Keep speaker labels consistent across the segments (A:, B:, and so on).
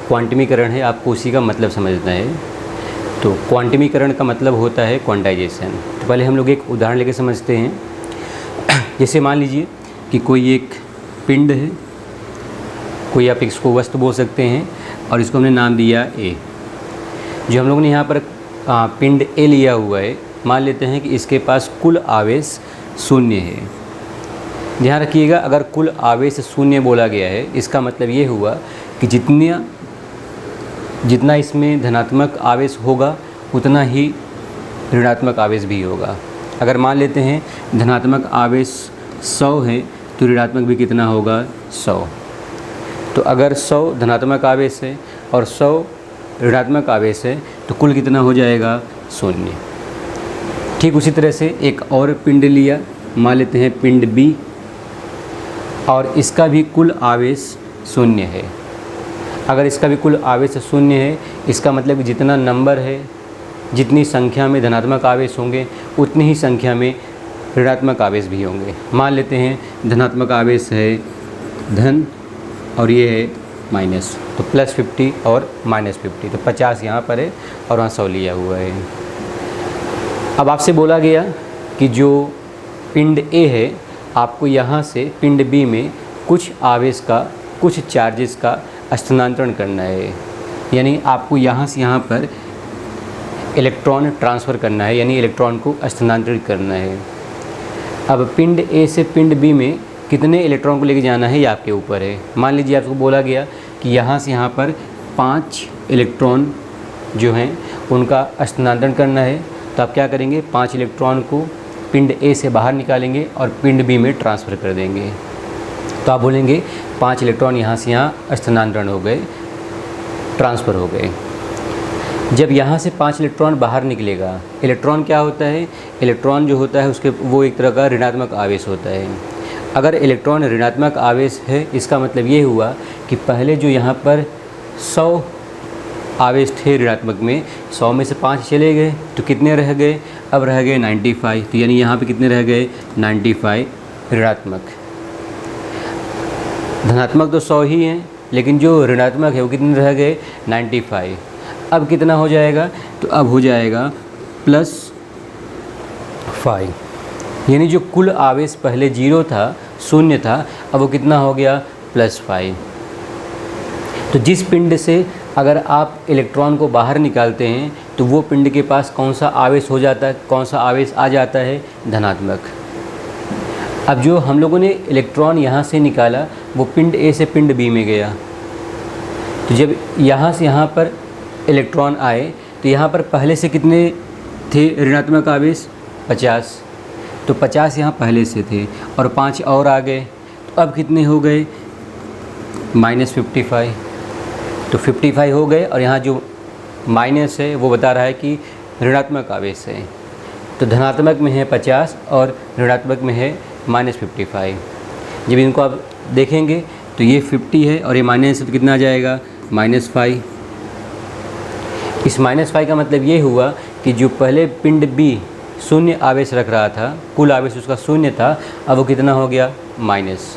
A: क्वांटमीकरण है, आपको उसी का मतलब समझना है। तो क्वांटमीकरण का मतलब होता है क्वांटाइजेशन। तो पहले हम लोग एक उदाहरण लेके समझते हैं। जैसे मान लीजिए कि कोई एक पिंड है, कोई आप इसको वस्तु बोल सकते हैं, और इसको हमने नाम दिया ए। जो हम लोगों ने यहाँ पर पिंड ए लिया हुआ है, मान लेते हैं कि इसके पास कुल आवेश 0 है। ध्यान रखिएगा, अगर कुल आवेश 0 बोला गया है, इसका मतलब ये हुआ कि जितना इसमें धनात्मक आवेश होगा उतना ही ऋणात्मक आवेश भी होगा। अगर मान लेते हैं धनात्मक आवेश 100 है तो ऋणात्मक भी कितना होगा, 100। तो अगर 100 धनात्मक आवेश है और 100 ऋणात्मक आवेश है तो कुल कितना हो जाएगा, 0। ठीक उसी तरह से एक और पिंड लिया, मान लेते हैं पिंड बी, और इसका भी कुल आवेश 0 है। अगर इसका भी कुल आवेश 0 है, इसका मतलब कि जितना नंबर है, जितनी संख्या में धनात्मक आवेश होंगे उतनी ही संख्या में ऋणात्मक आवेश भी होंगे। मान लेते हैं धनात्मक आवेश है धन और ये है माइनस, तो +50 और -50, तो 50 यहाँ पर है और वहाँ 100 लिया हुआ है। अब आपसे बोला गया कि जो पिंड ए है, आपको यहाँ से पिंड बी में कुछ आवेश का, कुछ चार्जेस का स्थानांतरण करना है। यानी आपको यहाँ से यहाँ पर इलेक्ट्रॉन ट्रांसफ़र करना है, यानी इलेक्ट्रॉन को स्थानांतरित करना है। अब पिंड ए से पिंड बी में कितने इलेक्ट्रॉन को लेके जाना है, ये आपके ऊपर है। मान लीजिए आपको बोला गया कि यहाँ से यहाँ पर 5 इलेक्ट्रॉन जो हैं उनका स्थानांतरण करना है, तो आप क्या करेंगे, 5 इलेक्ट्रॉन को पिंड ए से बाहर निकालेंगे और पिंड बी में ट्रांसफ़र कर देंगे। तो आप बोलेंगे 5 इलेक्ट्रॉन यहाँ से यहाँ स्थानांतरण हो गए, ट्रांसफ़र हो गए। जब यहाँ से 5 इलेक्ट्रॉन बाहर निकलेगा, इलेक्ट्रॉन क्या होता है, इलेक्ट्रॉन जो होता है उसके वो एक तरह का ऋणात्मक आवेश होता है। अगर इलेक्ट्रॉन ऋणात्मक आवेश है, इसका मतलब ये हुआ कि पहले जो यहाँ पर 100 आवेश थे ऋणात्मक में, 100 में से 5 चले गए तो कितने रह गए, अब रह गए 95। तो यानी यहाँ पे कितने रह गए, 95 ऋणात्मक। धनात्मक तो 100 ही हैं, लेकिन जो ऋणात्मक है वो कितने रह गए, 95। अब कितना हो जाएगा, तो अब हो जाएगा +5। यानी जो कुल आवेश पहले 0 था, 0 था, अब वो कितना हो गया, +5। तो जिस पिंड से अगर आप इलेक्ट्रॉन को बाहर निकालते हैं तो वो पिंड के पास कौन सा आवेश हो जाता है, कौन सा आवेश आ जाता है, धनात्मक। अब जो हम लोगों ने इलेक्ट्रॉन यहाँ से निकाला वो पिंड ए से पिंड बी में गया, तो जब यहाँ से यहाँ पर इलेक्ट्रॉन आए तो यहाँ पर पहले से कितने थे ऋणात्मक आवेश, 50। तो 50 यहाँ पहले से थे और 5 और आ गए, तो अब कितने हो गए, -55। तो 55 हो गए, और यहाँ जो माइनस है वो बता रहा है कि ऋणात्मक आवेश है। तो धनात्मक में है 50 और ऋणात्मक में है -55। जब इनको आप देखेंगे तो ये 50 है और ये माइनस, तो कितना आ जाएगा, -5। इस -5 का मतलब ये हुआ कि जो पहले पिंड बी 0 आवेश रख रहा था, कुल आवेश उसका 0 था, अब वो कितना हो गया, माइनस।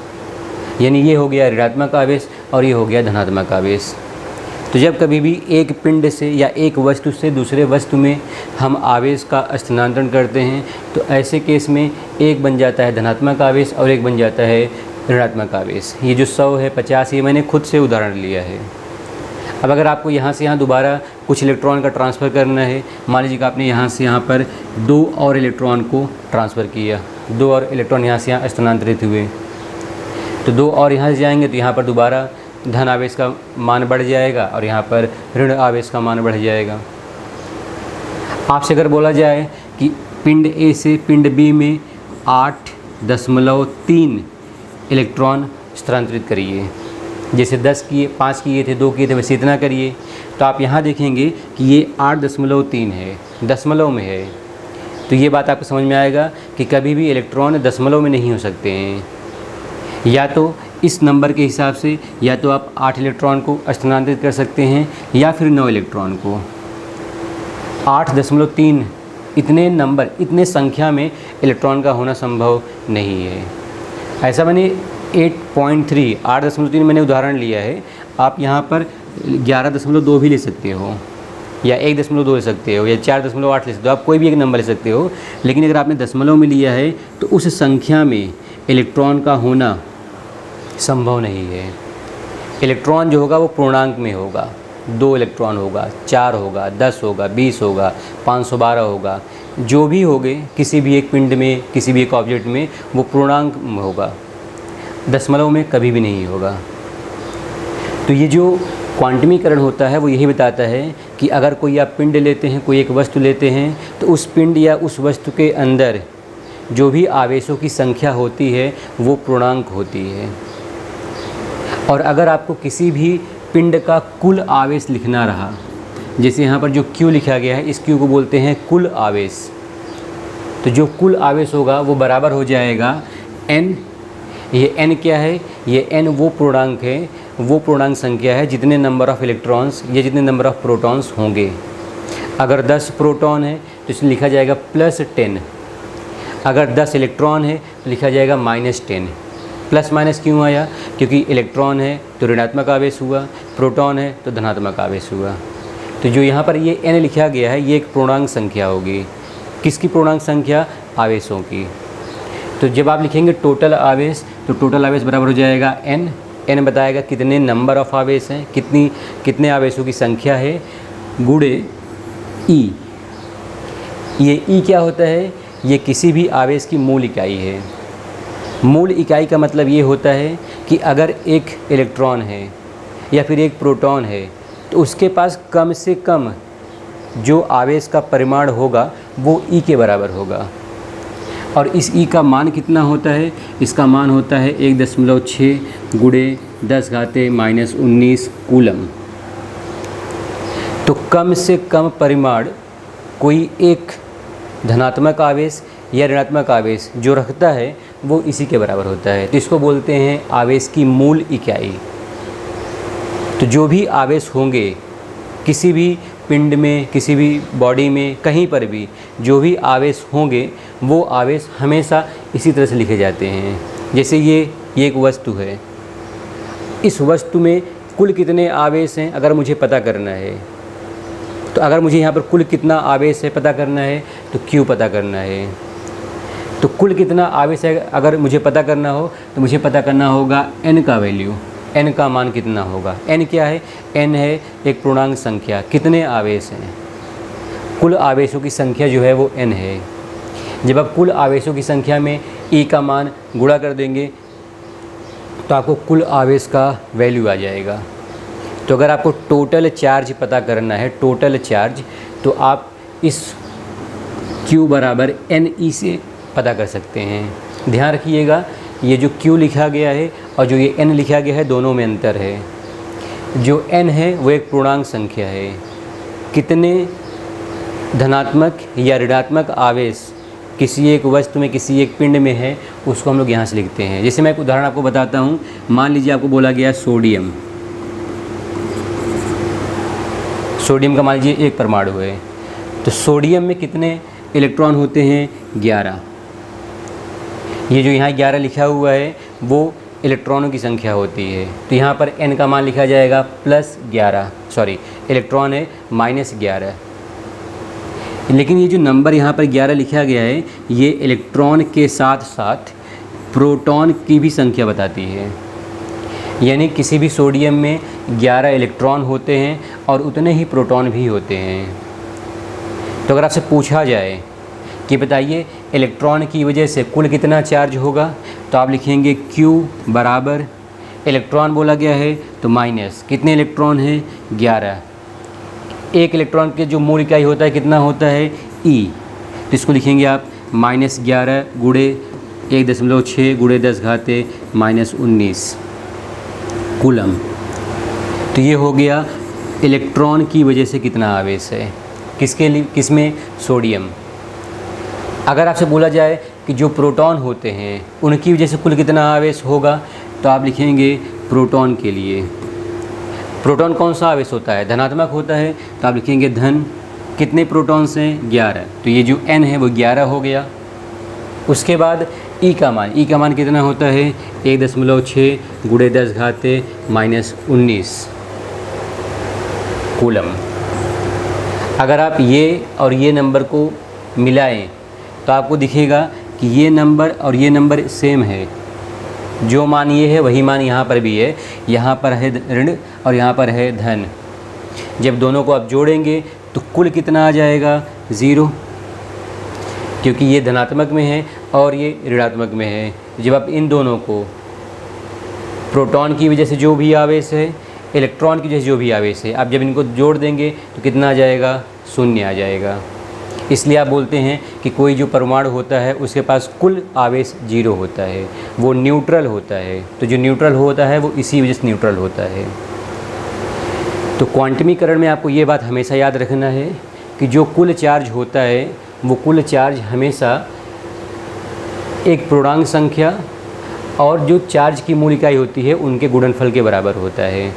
A: यानी ये हो गया ऋणात्मक आवेश और ये हो गया धनात्मक आवेश। तो जब कभी भी एक पिंड से या एक वस्तु से दूसरे वस्तु में हम आवेश का स्थानांतरण करते हैं तो ऐसे केस में एक बन जाता है धनात्मक आवेश और एक बन जाता है ऋणात्मक आवेश। ये जो 100 है, 50, ये मैंने खुद से उदाहरण लिया है। अब अगर आपको यहाँ से यहाँ दोबारा कुछ इलेक्ट्रॉन का ट्रांसफ़र करना है, मान लीजिए कि आपने यहाँ से यहाँ पर 2 और इलेक्ट्रॉन को ट्रांसफ़र किया, 2 और इलेक्ट्रॉन यहाँ से यहाँ स्थानांतरित हुए, तो 2 और यहाँ से जाएंगे तो यहाँ पर दोबारा धन आवेश का मान बढ़ जाएगा और यहाँ पर ऋण आवेश का मान बढ़ जाएगा। आपसे अगर बोला जाए कि पिंड ए से पिंड बी में 8.3 इलेक्ट्रॉन स्थानांतरित करिए, जैसे 10 किए, 5 किए थे, 2 किए थे, वैसे इतना करिए, तो आप यहाँ देखेंगे कि ये 8.3 है, दशमलव में है। तो ये बात आपको समझ में आएगा कि कभी भी इलेक्ट्रॉन दशमलव में नहीं हो सकते हैं। या तो इस नंबर के हिसाब से या तो आप 8 इलेक्ट्रॉन को स्थानांतरित कर सकते हैं या फिर 9 इलेक्ट्रॉन को। 8.3 इतने नंबर, इतने संख्या में इलेक्ट्रॉन का होना संभव नहीं है। ऐसा मैंने 8.3 मैंने उदाहरण लिया है। आप यहाँ पर 11.2 भी ले सकते हो, या 1.2 ले सकते हो, या 4.8 ले सकते हो, आप कोई भी एक नंबर ले सकते हो। लेकिन अगर आपने दशमलव में लिया है तो उस संख्या में इलेक्ट्रॉन का होना संभव नहीं है। इलेक्ट्रॉन जो होगा वो पूर्णांक में होगा, 2 इलेक्ट्रॉन होगा, 4 होगा, 10 होगा, 20 होगा, 512 होगा, जो भी होंगे किसी भी एक पिंड में, किसी भी एक ऑब्जेक्ट में, वो पूर्णांक में होगा, दशमलव में कभी भी नहीं होगा। तो ये जो क्वांटमीकरण होता है वो यही बताता है कि अगर कोई आप पिंड लेते हैं, कोई एक वस्तु लेते हैं, तो उस पिंड या उस वस्तु के अंदर जो भी आवेशों की संख्या होती है वो पूर्णांक होती है। और अगर आपको किसी भी पिंड का कुल आवेश लिखना रहा, जैसे यहाँ पर जो Q लिखा गया है, इस Q को बोलते हैं कुल आवेश। तो जो कुल आवेश होगा वो बराबर हो जाएगा N। ये N क्या है? ये N वो पूर्णांक है, वो पूर्णांक संख्या है जितने नंबर ऑफ़ इलेक्ट्रॉन्स या जितने नंबर ऑफ़ प्रोटॉन्स होंगे। अगर 10 प्रोटॉन है तो इसमें लिखा जाएगा +10। अगर 10 इलेक्ट्रॉन है तो लिखा जाएगा -10। प्लस माइनस क्यों आया? क्योंकि इलेक्ट्रॉन है तो ऋणात्मक आवेश हुआ, प्रोटॉन है तो धनात्मक आवेश हुआ। तो जो यहाँ पर ये n लिखा गया है ये एक पूर्णांक संख्या होगी। किसकी पूर्णांक संख्या? आवेशों की। तो जब आप लिखेंगे टोटल आवेश, तो टोटल आवेश बराबर हो जाएगा n। n बताएगा कितने नंबर ऑफ़ आवेश हैं, कितने आवेशों की संख्या है, गुणे e। ये e क्या होता है? ये किसी भी आवेश की मूल इकाई है। मूल इकाई का मतलब ये होता है कि अगर एक इलेक्ट्रॉन है या फिर एक प्रोटॉन है तो उसके पास कम से कम जो आवेश का परिमाण होगा वो E के बराबर होगा। और इस E का मान कितना होता है? इसका मान होता है 1.6 गुणे 10⁻⁻19 कूलम। तो कम से कम परिमाण कोई एक धनात्मक आवेश या ऋणात्मक आवेश जो रखता है वो इसी के बराबर होता है। तो इसको बोलते हैं आवेश की मूल इकाई। तो जो भी आवेश होंगे किसी भी पिंड में, किसी भी बॉडी में, कहीं पर भी जो भी आवेश होंगे वो आवेश हमेशा इसी तरह से लिखे जाते हैं। जैसे ये एक वस्तु है, इस वस्तु में कुल कितने आवेश हैं अगर मुझे पता करना है, तो अगर मुझे यहाँ पर कुल कितना आवेश है पता करना है तो Q पता करना है। तो कुल कितना आवेश है अगर मुझे पता करना हो तो मुझे पता करना होगा n का वैल्यू, n का मान कितना होगा। n क्या है? n है एक पूर्णांक संख्या। कितने आवेश हैं? कुल आवेशों की संख्या जो है वो n है। जब आप कुल आवेशों की संख्या में E का मान गुणा कर देंगे तो आपको कुल आवेश का वैल्यू आ जाएगा। तो अगर आपको टोटल चार्ज पता करना है, टोटल चार्ज, तो आप इस Q बराबर NE से पता कर सकते हैं। ध्यान रखिएगा ये जो Q लिखा गया है और जो ये N लिखा गया है दोनों में अंतर है। जो N है वो एक पूर्णांक संख्या है। कितने धनात्मक या ऋणात्मक आवेश किसी एक वस्तु में, किसी एक पिंड में है, उसको हम लोग यहाँ से लिखते हैं। जैसे मैं एक उदाहरण आपको बताता हूँ। मान लीजिए आपको बोला गया सोडियम, सोडियम का मान लीजिए 1 परमाणु है। तो सोडियम में कितने इलेक्ट्रॉन होते हैं? 11। ये जो यहाँ 11 लिखा हुआ है वो इलेक्ट्रॉनों की संख्या होती है। तो यहाँ पर n का मान लिखा जाएगा +11, सॉरी इलेक्ट्रॉन है -11। लेकिन ये जो नंबर यहाँ पर 11 लिखा गया है ये इलेक्ट्रॉन के साथ साथ प्रोटॉन की भी संख्या बताती है। यानी किसी भी सोडियम में 11 इलेक्ट्रॉन होते हैं और उतने ही प्रोटॉन भी होते हैं। तो अगर आपसे पूछा जाए कि बताइए इलेक्ट्रॉन की वजह से कुल कितना चार्ज होगा, तो आप लिखेंगे Q बराबर, इलेक्ट्रॉन बोला गया है तो माइनस, कितने इलेक्ट्रॉन हैं? 11। एक इलेक्ट्रॉन के जो मूल इकाई होता है कितना होता है? E। तो इसको लिखेंगे आप -11 गुणे 1.6 गुणे 10⁻⁻19 कूलम। तो ये हो गया इलेक्ट्रॉन की वजह से कितना आवेश है। किसके लिए? किसमें? सोडियम। अगर आपसे बोला जाए कि जो प्रोटॉन होते हैं उनकी वजह से कुल कितना आवेश होगा, तो आप लिखेंगे प्रोटॉन के लिए। प्रोटॉन कौन सा आवेश होता है? धनात्मक होता है, तो आप लिखेंगे धन। कितने प्रोटॉन्स हैं? 11। तो ये जो n है वो 11 हो गया। उसके बाद E का मान, E का मान कितना होता है? 1.6 गुणे 10⁻⁻19 कूलम। अगर आप ये और ये नंबर को मिलाएं तो आपको दिखेगा कि ये नंबर और ये नंबर सेम है, जो मान ये है वही मान यहाँ पर भी है। यहाँ पर है ऋण और यहाँ पर है धन। जब दोनों को आप जोड़ेंगे तो कुल कितना आ जाएगा? 0, क्योंकि ये धनात्मक में है और ये ऋणात्मक में है। जब आप इन दोनों को, प्रोटॉन की वजह से जो भी आवेश है, इलेक्ट्रॉन की वजह से जो भी आवेश है, आप जब इनको जोड़ देंगे तो कितना आ जाएगा? 0 आ जाएगा। इसलिए आप बोलते हैं कि कोई जो परमाणु होता है उसके पास कुल आवेश 0 होता है, वो न्यूट्रल होता है। तो जो न्यूट्रल होता है वो इसी वजह से न्यूट्रल होता है। तो क्वांटमीकरण में आपको ये बात हमेशा याद रखना है कि जो कुल चार्ज होता है वो कुल चार्ज हमेशा एक पूर्णांक संख्या और जो चार्ज की मूल इकाई होती है उनके गुणनफल के बराबर होता है।